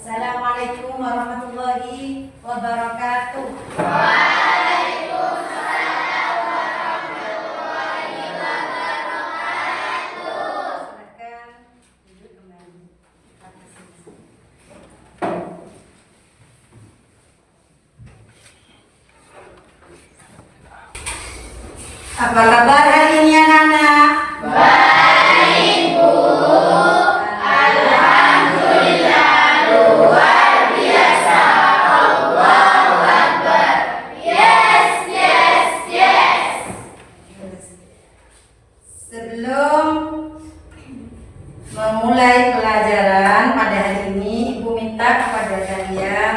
Assalamualaikum warahmatullahi wabarakatuh. Waalaikumsalam warahmatullahi wabarakatuh. Silakan duduk kembali. Apa kabar hari ini anak-anak? Baik, Bu. Alhamdulillah, luar biasa. Allahu Akbar. Yes, yes, yes. Sebelum memulai pelajaran pada hari ini, Ibu minta kepada kalian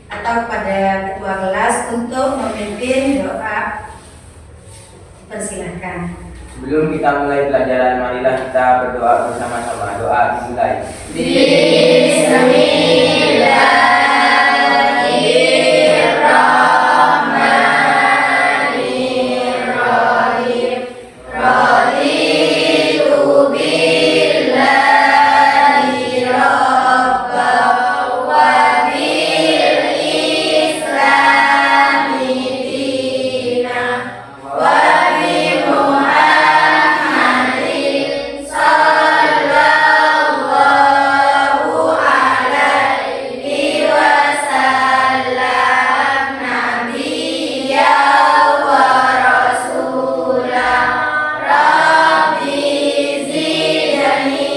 atau kepada ketua kelas untuk memimpin doa. Persilahkan. Sebelum kita mulai pelajaran, marilah kita berdoa bersama-sama. Doa dimulai. Bismillahirrahmanirrahim. Raditu billahi rabban wa bil islami dinan wa Muhammadin sallallahu alaihi wasallam nabiyya wa rasulah. Rabbi zidni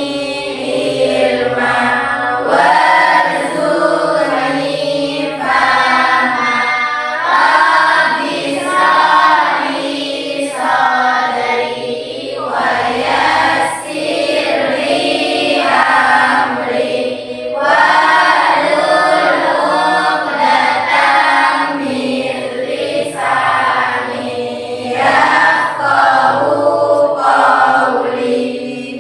ilma warzuqni fahma. Rabbi shrah li sadri wa yassir li amri wahlul 'uqdatam min lisani yafqahu qawli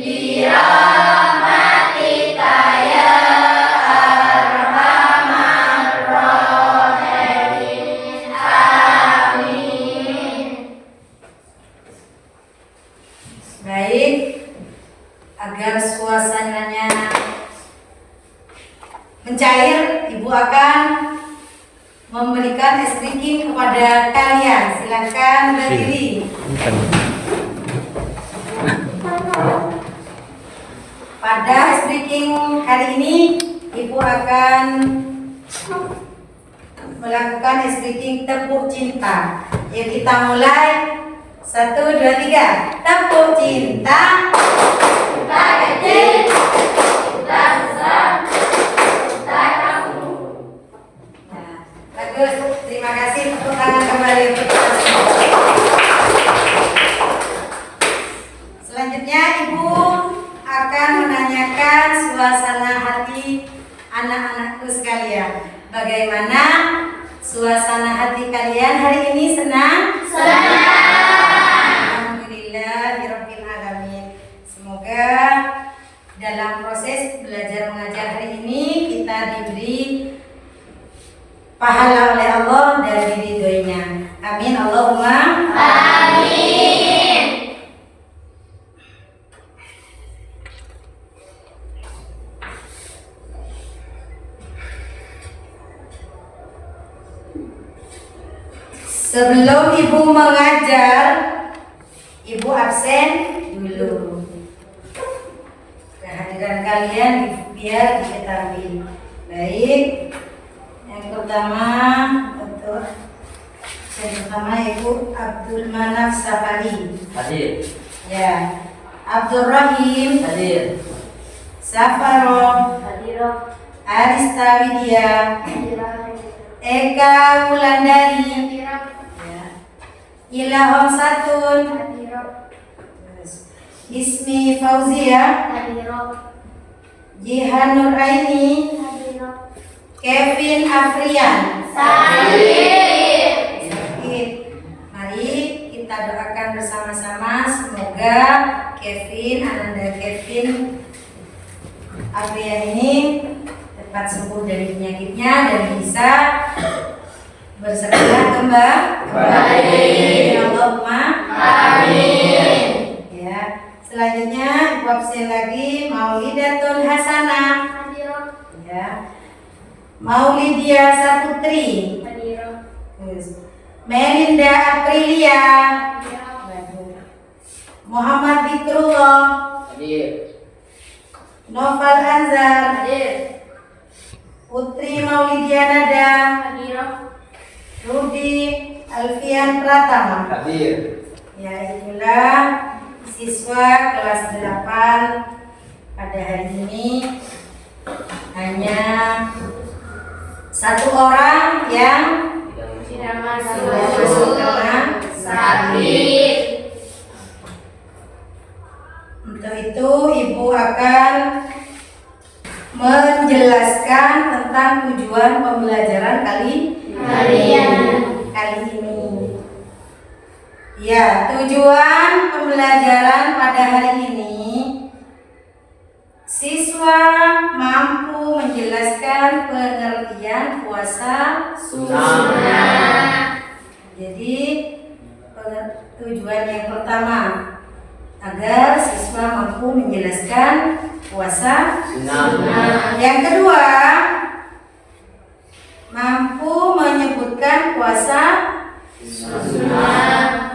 bi rahmatika ya arhamar rahimin. Amin. Baik, agar suasananya mencair, Ibu akan memberikan es drinking kepada kalian. Silakan berdiri. Pada es drinking hari ini, Ibu akan melakukan es drinking tepuk cinta. Yuk kita mulai. 1, 2, 3. Tepuk cinta. Kita kecil, kita besar, kita kamu. Nah, bagus. Terima kasih. Tepuk tangan kembali untuk kita semua. Selanjutnya Ibu akan menanyakan suasana hati anak-anakku sekalian. Bagaimana suasana hati kalian hari ini? Senang? Senang. Alhamdulillahirabbil alamin. Semoga dalam proses belajar mengajar hari ini kita diberi pahala oleh Allah dan diridhoinya. Amin Allahumma. Amin. Sebelum Ibu mengajar, Ibu absen dulu. Kehadiran kalian biar diketahui. Baik. Yang pertama Ibu Abdul Manaf Safari. Hadir. Ya. Abdul Rahim. Hadir. Safaro. Hadiroh. Arista Widya. Eka Wulandari. Ya. Ilham Satun. Ismi Fauzia. Jihan Nur Aini. Kevin Afrian. Hadir. Mari kita doakan bersama-sama semoga Ananda Kevin Afrian ini cepat sembuh dari penyakitnya dan bisa bersekolah kembali. Allahumma Amin. ya. Selanjutnya Ibu absen lagi Maulidatun Hasanah. Ya. Maulidia Saputri. Hadir. Melinda Aprilia. Muhammad Fikrullah. Hadir. Noval Anzar. Hadir. Putri Maulidia Nada. Hadir. Rudi Alfian Pratama. Hadir. Ya, itulah siswa kelas 8 pada hari ini. Hanya satu orang yang Tidak sudah masuk kelas Hadir. Untuk itu Ibu akan menjelaskan tentang tujuan pembelajaran kali ini. Ya, tujuan pembelajaran pada hari ini siswa mampu menjelaskan pengertian puasa sunnah. Jadi tujuan yang pertama agar siswa mampu menjelaskan puasa sunnah. Yang kedua, mampu menyebutkan puasa sunnah.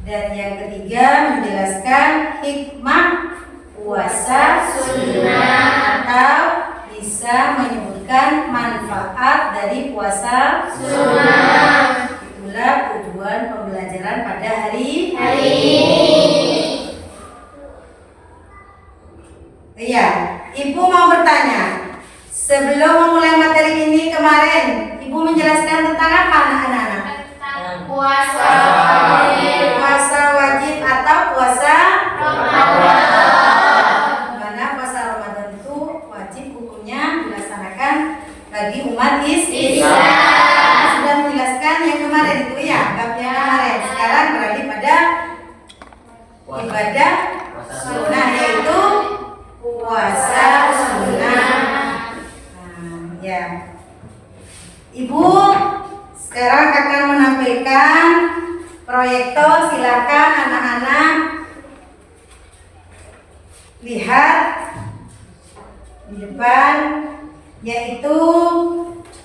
Dan yang ketiga, menjelaskan hikmah puasa sunnah atau bisa menyebutkan manfaat dari puasa sunnah. Itulah tujuan pembelajaran pada hari ini. Iya, Ibu mau bertanya. Sebelum memulai materi ini kemarin, Ibu menjelaskan tentang apa anak-anak? Puasa. Puasa wajib atau puasa Ramadan. Mana puasa Ramadan itu wajib hukumnya dilaksanakan bagi umat Islam. Sudah menjelaskan yang kemarin itu ya, bab yang kemarin. Sekarang beralih pada ibadah sunnah, yaitu puasa sunnah. Ya, Ibu sekarang akan menampilkan proyektor. Silakan anak-anak lihat di depan, yaitu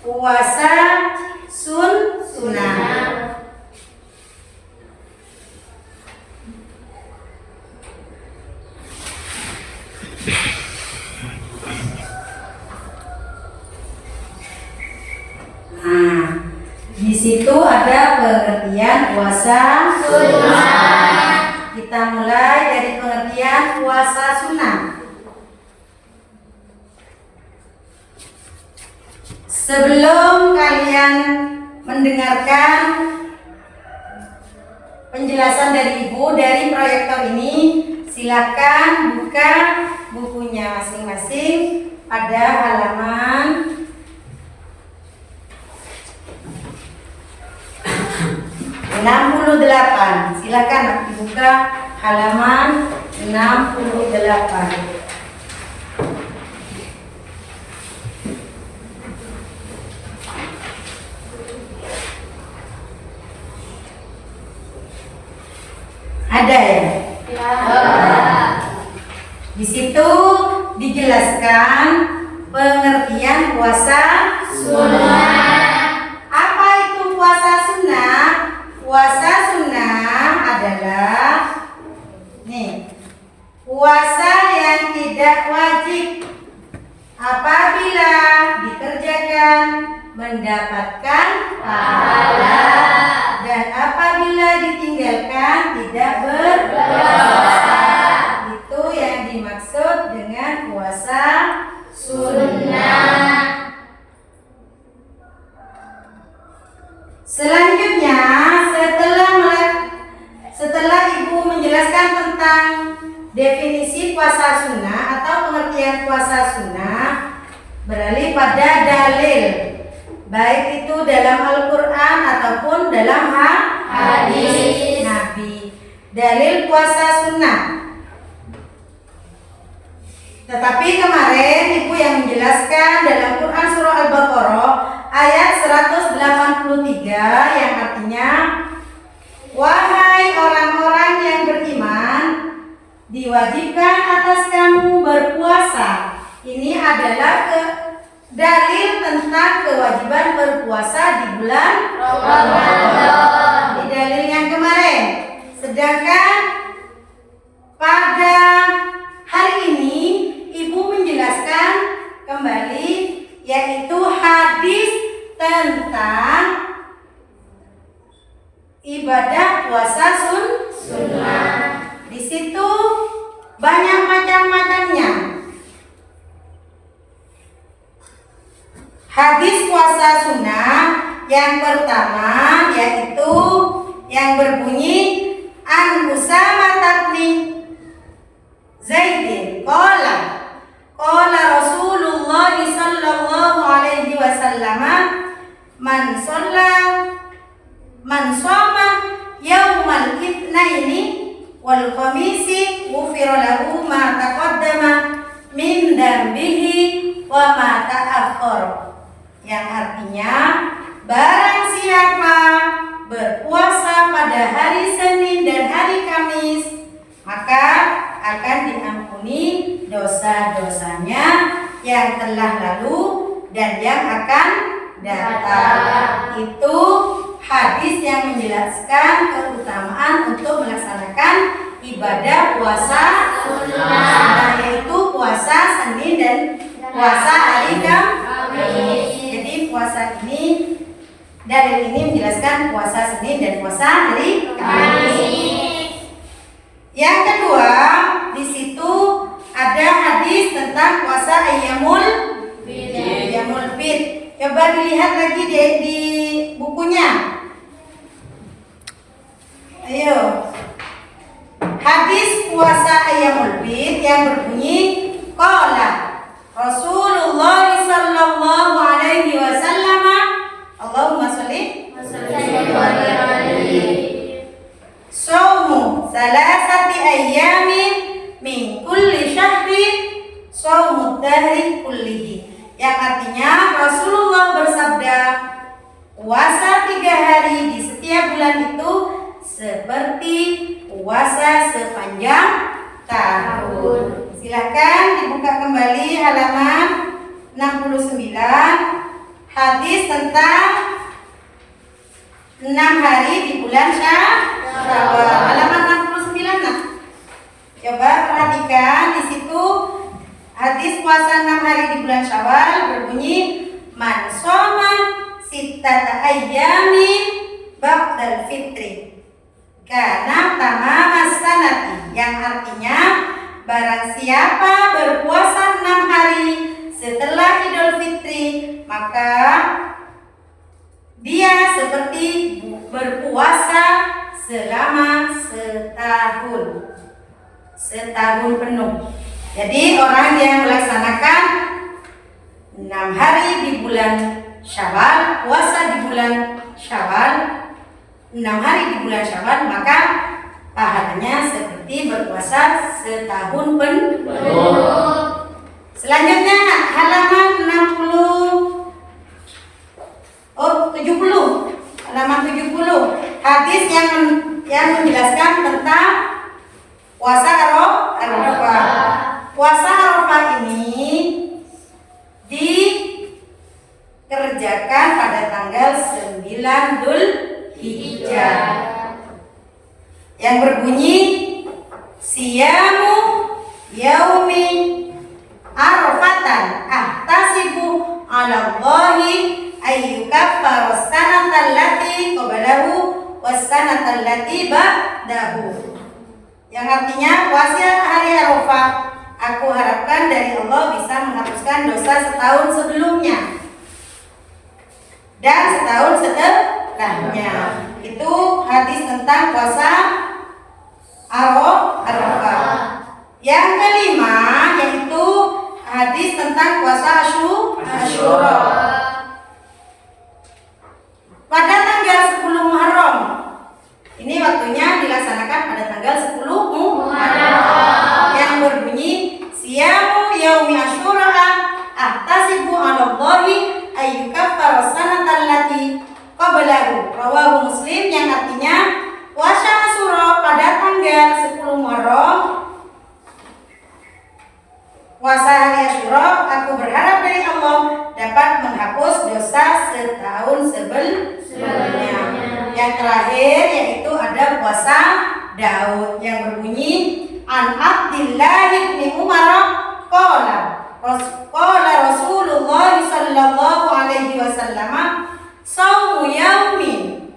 puasa sunnah. Nah, di situ ada pengertian puasa sunnah. Kita mulai dari pengertian puasa sunnah. Sebelum kalian mendengarkan penjelasan dari Ibu dari proyektor ini, silakan buka bukunya masing-masing pada halaman 68. Silakan dibuka halaman 68. Ada ya? Di situ dijelaskan pengertian puasa sunnah. Apa itu puasa sunnah? Puasa sunnah adalah puasa yang tidak wajib. Apabila dikerjakan mendapatkan pahala, dan apabila ditinggalkan tidak berdosa. Itu yang dimaksud dengan puasa sunnah. Selanjutnya, setelah Ibu menjelaskan tentang definisi puasa sunnah atau pengertian puasa sunnah, beralih pada dalil, baik itu dalam Al-Quran ataupun dalam hadis Nabi. Dalil puasa sunnah. Tetapi kemarin Ibu yang menjelaskan dalam Quran surah Al-Baqarah ayat 183 yang artinya, wahai orang-orang yang beriman, diwajibkan atas kamu berpuasa. Ini adalah dalil tentang kewajiban berpuasa di bulan Ramadan. Di dalil yang kemarin. Sedangkan pada hari ini Ibu menjelaskan kembali yaitu hadis tentang ibadah puasa sunnah. Di situ banyak macam-macamnya. Hadis puasa sunnah yang pertama yaitu yang berbunyi an Usamah bin Zaidin qala Rasulullah sallallahu alaihi wasallam man shoma yaumal itsnaini wal khamisi ghufira lahu ma taqaddama min dambihi wa ma ta'akhkhara. Yang artinya barang siapa berpuasa pada hari Senin dan hari Kamis maka akan diampuni dosa-dosanya yang telah lalu dan yang akan datang. Itu hadis yang menjelaskan keutamaan untuk melaksanakan ibadah puasa sunnah, yaitu puasa Senin dan puasa hari Kamis. Jadi puasa ini, dalil ini menjelaskan puasa Senin dan puasa hari Kamis. Yang kedua, di situ ada hadis tentang puasa Ayyamul Bid. Coba dilihat lagi di bukunya. Ayo. Hadis puasa Ayyamul Bid yang berbunyi qala Rasulullah sallallahu alaihi wasallam Allahumma sholli Saumu salasati ayyamin min kulli syahrin saumud dahri kullihi. Yang artinya Rasulullah bersabda, puasa 3 hari di setiap bulan itu seperti puasa sepanjang tahun. Silakan dibuka kembali halaman 69, hadis tentang 6 hari di bulan Syawal. Halaman 69 nah. Coba perhatikan di situ hadis puasa 6 hari di bulan Syawal berbunyi man shoma sittata ayyamin ba'dal fitri kana tamamas sanati, yang artinya barang siapa berpuasa 6 hari setelah Idul Fitri maka dia seperti berpuasa selama setahun penuh. Jadi orang yang melaksanakan 6 hari di bulan Syawal, puasa di bulan Syawal, 6 hari di bulan Syawal, maka pahalanya seperti berpuasa setahun penuh. Selanjutnya halaman 70. Halaman 70. Hadis yang menjelaskan tentang puasa Arafah. Puasa Arafah ini dikerjakan pada tanggal 9 Dzulhijjah yang berbunyi siyamu yaumi arafatan ahtasibu ala Allahi ayyukaffaras sanata allati qablahu was sanata allati ba'dahu. Yang artinya puasa hari Arafah aku harapkan dari Allah bisa menghapuskan dosa setahun sebelumnya dan setahun setelahnya. Itu hadis tentang puasa Arafah. Yang kelima yaitu hadis tentang puasa Asyura. Pada tanggal 10 Muharram. Ini waktunya dilaksanakan pada tanggal 10 Muharram. Yang berbunyi siyamu yaumi Asyura ahtasibu 'ala Allahi ayyukaffaras sanata allati qablahu. Rawahu Muslim, yang artinya puasa Asyura pada tanggal 10 Muharram. Puasa hari Asyura aku berharap dari Allah dapat menghapus dosa setahun sebelumnya. Yang terakhir yaitu ada puasa Daud yang berbunyi An Abdillah bin Umar qala Rasulullah sallallahu alaihi wasallam saumu yaumin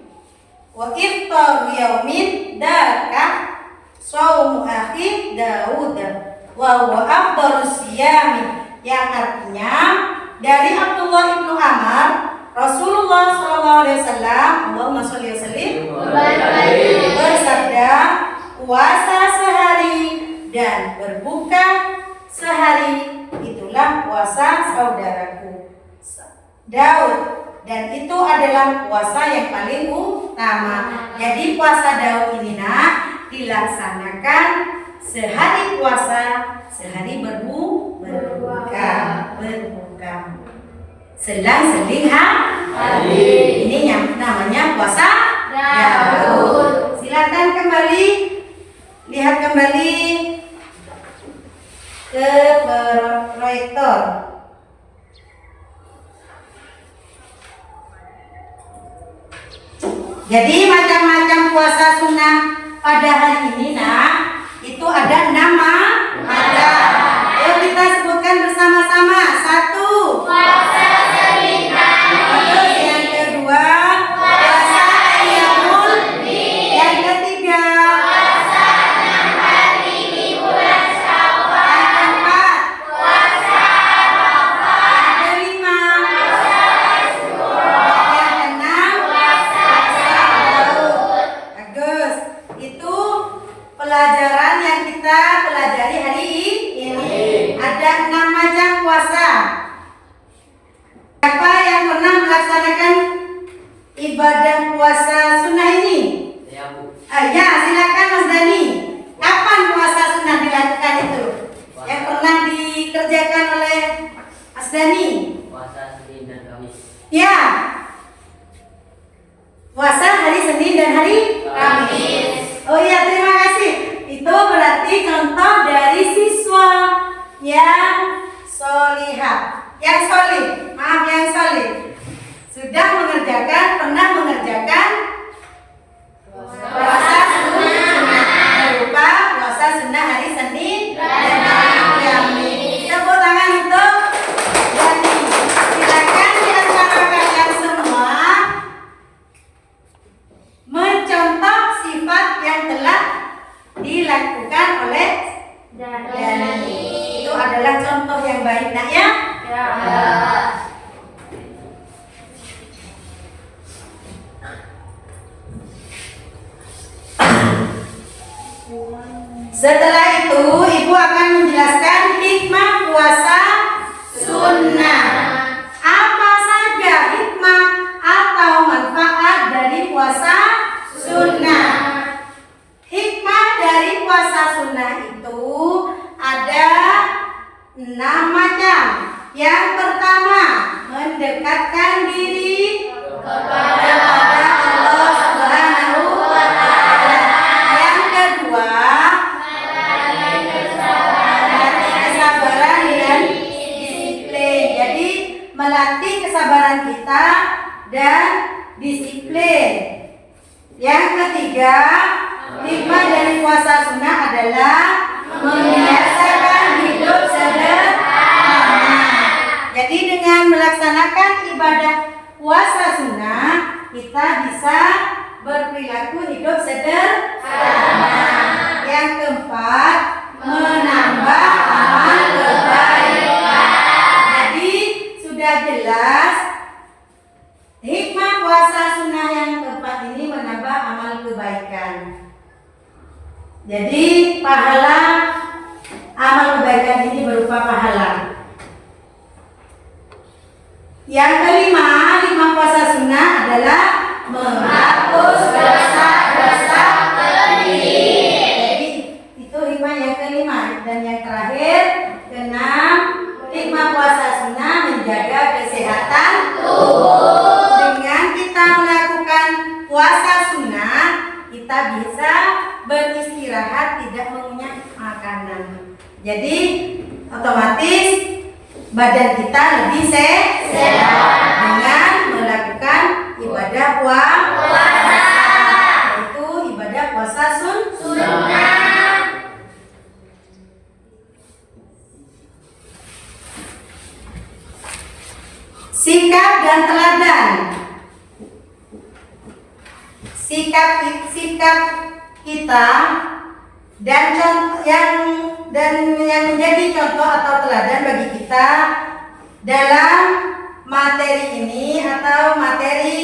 wa iftar yaumin daka saumu akhi Daud wa huwa afdalus siyami, yang artinya dari Abdullah bin Amr Rasulullah sallallahu alaihi wasallam Allahumma sholli wa sallim bersabda, puasa sehari dan berbuka sehari itulah puasa saudaraku Daud, dan itu adalah puasa yang paling utama. Jadi puasa Daud ini dilaksanakan sehari puasa, sehari berbuka. Selang-seling hari. Ini yang namanya puasa Daud. Silakan kembali lihat kembali ke proyektor. Jadi macam-macam puasa sunnah pada hari ini itu ada 6 macam. Ayo kita sebutkan bersama-sama. 1. Puasa Senin Terus yang kedua, puasa Ayyamul Bid. Yang ketiga, puasa 6 hari di bulan Syawal. yang keempat, Puasa Arafah. yang kelima, yang keenam, Puasa Daud. Bagus. Itu pelajaran yang kita pelajari hari ini. Ada 6 macam puasa. Siapa yang pernah melaksanakan ibadah puasa sunnah ini? Ya, Bu. Ya, silakan Mas Dani. Kapan puasa sunnah dilakukan itu? Yang pernah dikerjakan oleh Mas Dani? Puasa Senin dan Kamis. Ya. Puasa hari Senin dan hari Kamis. Oh iya, terima kasih. Itu berarti contoh dari siswa yang solihah, yang solih, yang solih. Sudah pernah mengerjakan puasa sunnah berupa puasa sunnah hari Senin dan hari Kamis. Tepuk tangan untuk Dani. Silakan di antara kalian semua mencontoh sifat yang telah dilakukan oleh Dani. Itu adalah contoh yang baik, nak ya. Setelah itu, Ibu akan menjelaskan hikmah puasa sunnah. Apa saja hikmah atau manfaat dari puasa sunnah? Hikmah dari puasa sunnah itu ada 6 macam. Yang pertama, mendekatkan diri kepada Allah Subhanahu wa Ta'ala. Yang kedua, kesabaran dan disiplin. Jadi melatih kesabaran kita dan disiplin. Yang ketiga, hikmah dari puasa sunnah adalah membiasakan hidup sederhana. Jadi dengan melaksanakan ibadah puasa sunnah, kita bisa berperilaku hidup sederhana. Yang keempat, menambah amal kebaikan. Jadi sudah jelas hikmah puasa sunnah yang keempat ini menambah amal kebaikan. Jadi pahala amal kebaikan ini berupa pahala. Yang kelima, hikmah puasa sunnah adalah menghapus dosa-dosa kecil. Jadi itu hikmah yang kelima. Dan yang terakhir, keenam, hikmah puasa sunnah menjaga kesehatan tubuh. Dengan kita melakukan puasa sunnah, kita bisa beristirahat, tidak mengunyah makanan. Jadi otomatis badan kita lebih sehat dengan melakukan ibadah puasa, yaitu ibadah puasa sunnah. Sikap dan teladan. Sikap kita dan contoh yang menjadi contoh atau teladan bagi kita dalam materi ini atau materi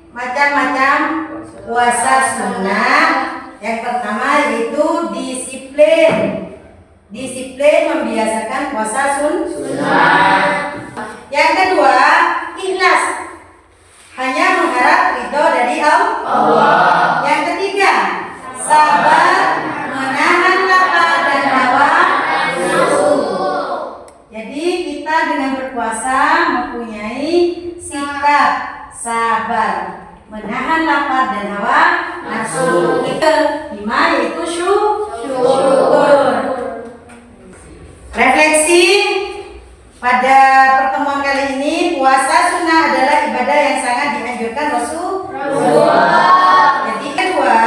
macam-macam puasa sunnah. Yang pertama yaitu disiplin membiasakan puasa sunnah. Yang kedua, ikhlas, hanya mengharap ridho dari Allah. Yang ketiga, sabar, menahan lapar dan hawa nafsu. Jadi kita dengan berpuasa mempunyai sikap sabar, menahan lapar dan hawa nafsu. Kelima yaitu syukur. Refleksi pada pertemuan kali ini, puasa sunnah adalah ibadah yang sangat dianjurkan Rasulullah. Jadi kedua,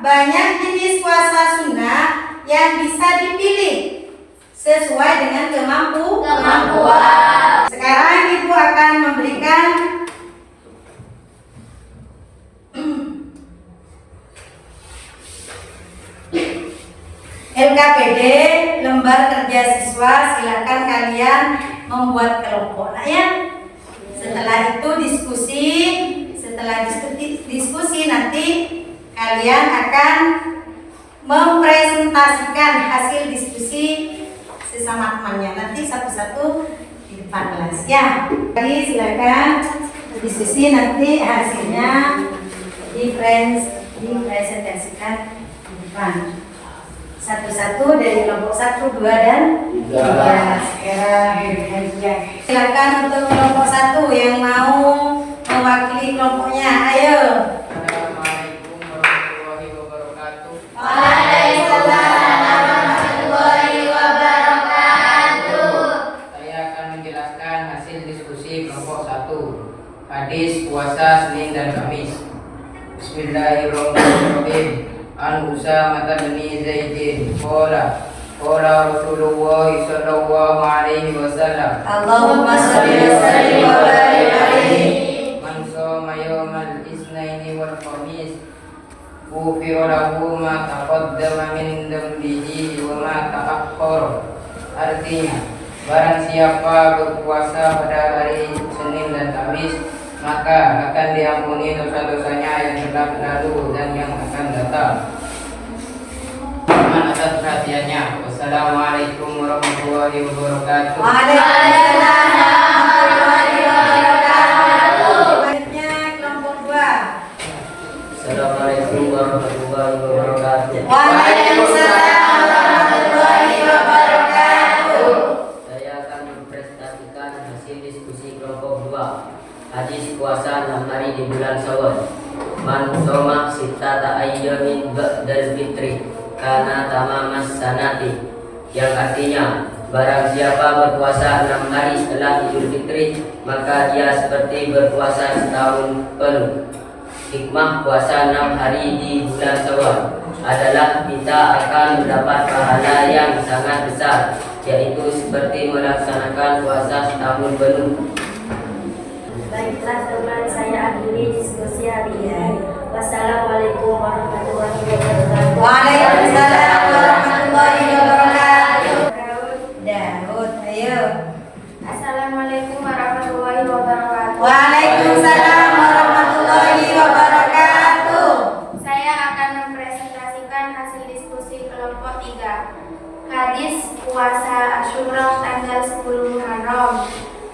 banyak jenis puasa sunnah yang bisa dipilih sesuai dengan kemampuan. Sekarang Ibu akan memberikan LKPD, lembar kerja siswa. Silakan kalian membuat kelompok. Nah ya, setelah itu diskusi nanti kalian akan mempresentasikan hasil diskusi sesama temannya. Nanti satu-satu di depan kelas ya. Jadi silakan diskusi, nanti hasilnya dipresentasikan di depan. Satu-satu dari kelompok 1, 2, dan 3. Silakan untuk kelompok 1 yang mau mewakili kelompoknya. Ayo. Assalamualaikum warahmatullahi wabarakatuh. Waalaikumsalam warahmatullahi wabarakatuh. Saya akan menjelaskan hasil diskusi kelompok 1. Hadis puasa Senin dan Kamis. Bismillahirrahmanirrahim. An Usamah bin Zaidin qala Rasulullah sallallahu alaihi wasallam, Allahumma shalli wa sallim wa barik alaihi. man shoma yawmal itsnaini wal khamis ghufira lahu ma taqaddama min dhanbihi wa ma ta'akhkhara. Artinya, barang siapa berpuasa pada hari Senin dan Kamis, maka akan diampuni dosa-dosanya yang telah berlalu dan yang akan datang. Mohon atas perhatiannya. Wassalamualaikum warahmatullahi wabarakatuh. Waalaikumsalam warahmatullahi wabarakatuh. Selanjutnya kelompok 2. Assalamualaikum warahmatullahi wabarakatuh. Waalaikumsalam warahmatullahi wabarakatuh. Saya akan mempresentasikan hasil diskusi kelompok 2. Hadis puasa 6 hari di bulan Syawal. Man shoma sittata ayyamin ba'dal fitri kana tamamas sanati. Yang artinya, barang siapa berpuasa 6 hari setelah Idul Fitri, maka dia seperti berpuasa setahun penuh. Hikmah puasa 6 hari di bulan Syawal adalah kita akan mendapat pahala yang sangat besar, yaitu seperti melaksanakan puasa setahun penuh. Baiklah teman, saya akhiri diskusi hari ini. Wassalamualaikum warahmatullahi wabarakatuh. Waalaikumsalam warahmatullahi wabarakatuh. Daud, ayo. Assalamualaikum warahmatullahi wabarakatuh. Waalaikumsalam warahmatullahi wabarakatuh. Saya akan mempresentasikan hasil diskusi kelompok 3. Hadis puasa Asyura tanggal 10 Muharram.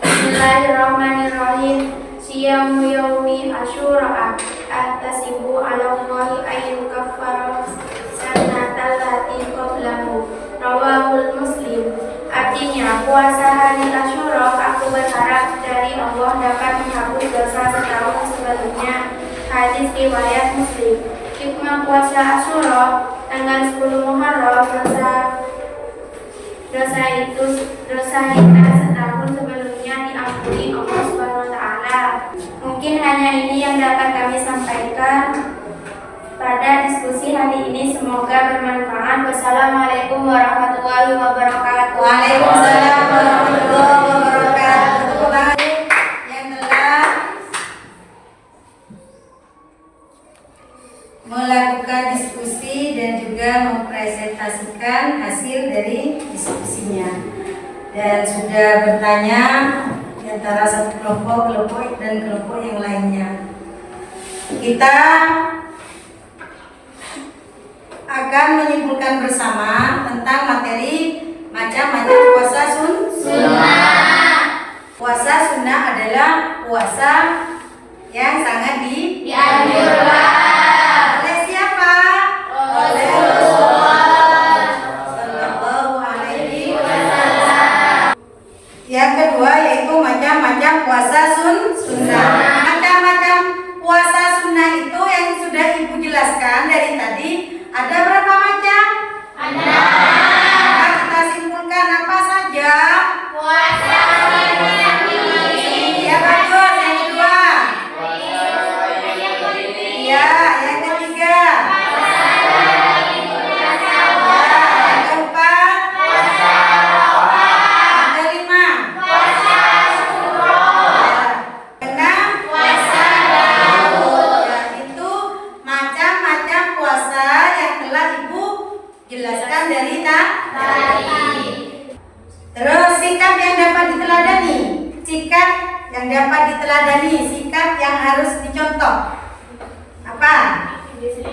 Bismillahirrahmanirrahim. Siyamu yaumi Asyura ahtasibu 'ala Allahi ayyukaffara sanatal lati qablahu. Rawahul Muslim. Artinya, puasa hari Asyura aku berharap dari Allah dapat menghapus dosa setahun sebelumnya. Hadis riwayat Muslim. Hikmah puasa Asyura tanggal 10 Muharram, dosa kita setahun hanya ini yang dapat kami sampaikan pada diskusi hari ini. Semoga bermanfaat. Wassalamualaikum warahmatullahi wabarakatuh. Waalaikumsalam warahmatullahi wabarakatuh. Yang telah melakukan diskusi dan juga mempresentasikan hasil dari diskusinya, dan sudah bertanya di antara satu kelompok dan kelompok yang lainnya. Kita akan menyimpulkan bersama tentang materi macam-macam puasa sunnah. Puasa sunnah adalah puasa yang sangat dianjurkan. Oleh siapa? Oleh Rasulullah Sallallahu Alaihi Wasallam. Yang kedua yaitu macam-macam puasa sunnah. Macam-macam puasa sunnah itu yang sudah Ibu jelaskan dari tadi. Ada berapa macam? Ada. Nah, kita simpulkan apa saja? Puasa Ya bagus. Yang kedua? Ya. Yang ketiga? Yang keempat? Yang kelima? Yang keenam? Ya, itu macam-macam puasa yang telah Ibu jelaskan dari tadi. Terus sikap yang dapat diteladani. Sikap yang dapat diteladani, sikap yang harus dicontoh. Apa?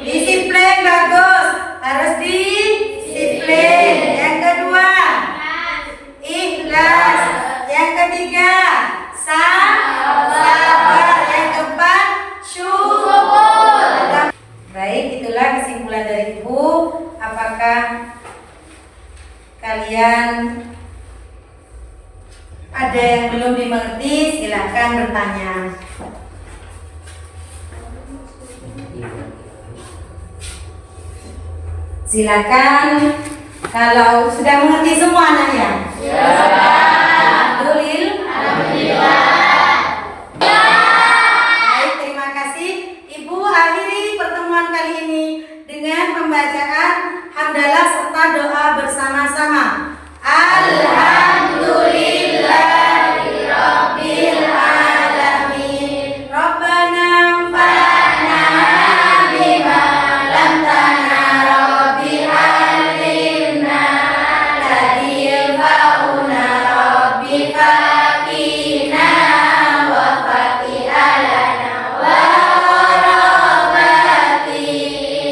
Disiplin, bagus. Harus disiplin. Yang kedua, ikhlas. Yang ketiga, sabar. Yang keempat, syukur. Baik, itulah kesimpulan dari Ibu. Apakah kalian ada yang belum dimengerti? Silahkan bertanya. Silakan kalau sudah mengerti semua anaknya. Alhamdulillah. Baik, terima kasih. Ibu akhiri pertemuan kali ini dengan pembacaan hamdalah serta doa bersama-sama. Alhamdulillahirabbil alamin. Rabbana anfa'na bima 'allamtana rabbi 'allimna alladzi yanfa'una rabbi faqina wa faqiha lana wa rabati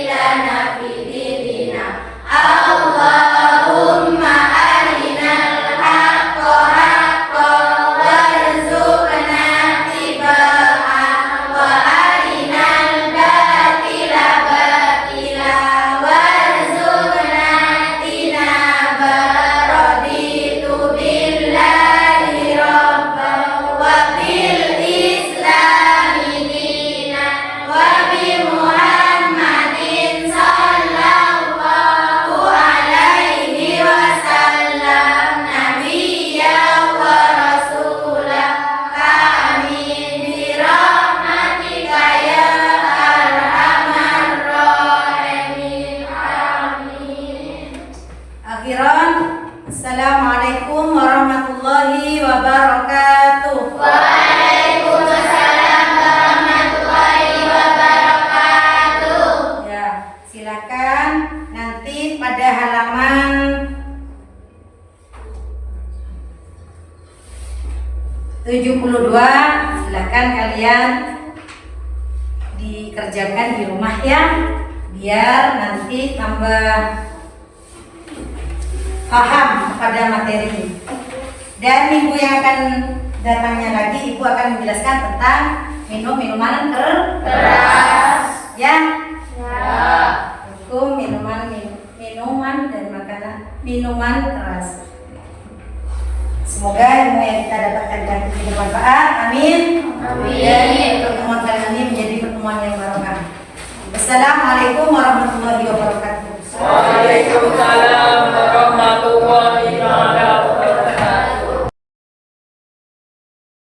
lana fi dinina. Allahumma arinal haqqa haqqan warzuqna ittiba'ah wa arinal batila batila warzuqna ijtinabah. Raditu billahi rabban wa bil islami dinan wa bi Muhammadin sallallahu alaihi wasallam nabiyyan wa rasulah. Amin bi rahmatika ya arhamar rahimin. Amin. Akhiran, assalamualaikum warahmatullahi wabarakatuh. Waalaikumsalam warahmatullahi wabarakatuh. Ya, silakan nanti pada halaman 72 silakan kalian dikerjakan di rumah ya, biar nanti tambah paham kepada materi. Dan minggu yang akan datangnya lagi Ibu akan menjelaskan tentang minuman keras. Ya. Hukum minuman dan makanan minuman keras. Semoga ilmu yang kita dapatkan dari ini bermanfaat. Amin. Dan pertemuan kali ini menjadi pertemuan yang barokah. Wassalamualaikum warahmatullahi wabarakatuh. Waalaikumsalam warahmatullahi wabarakatuh.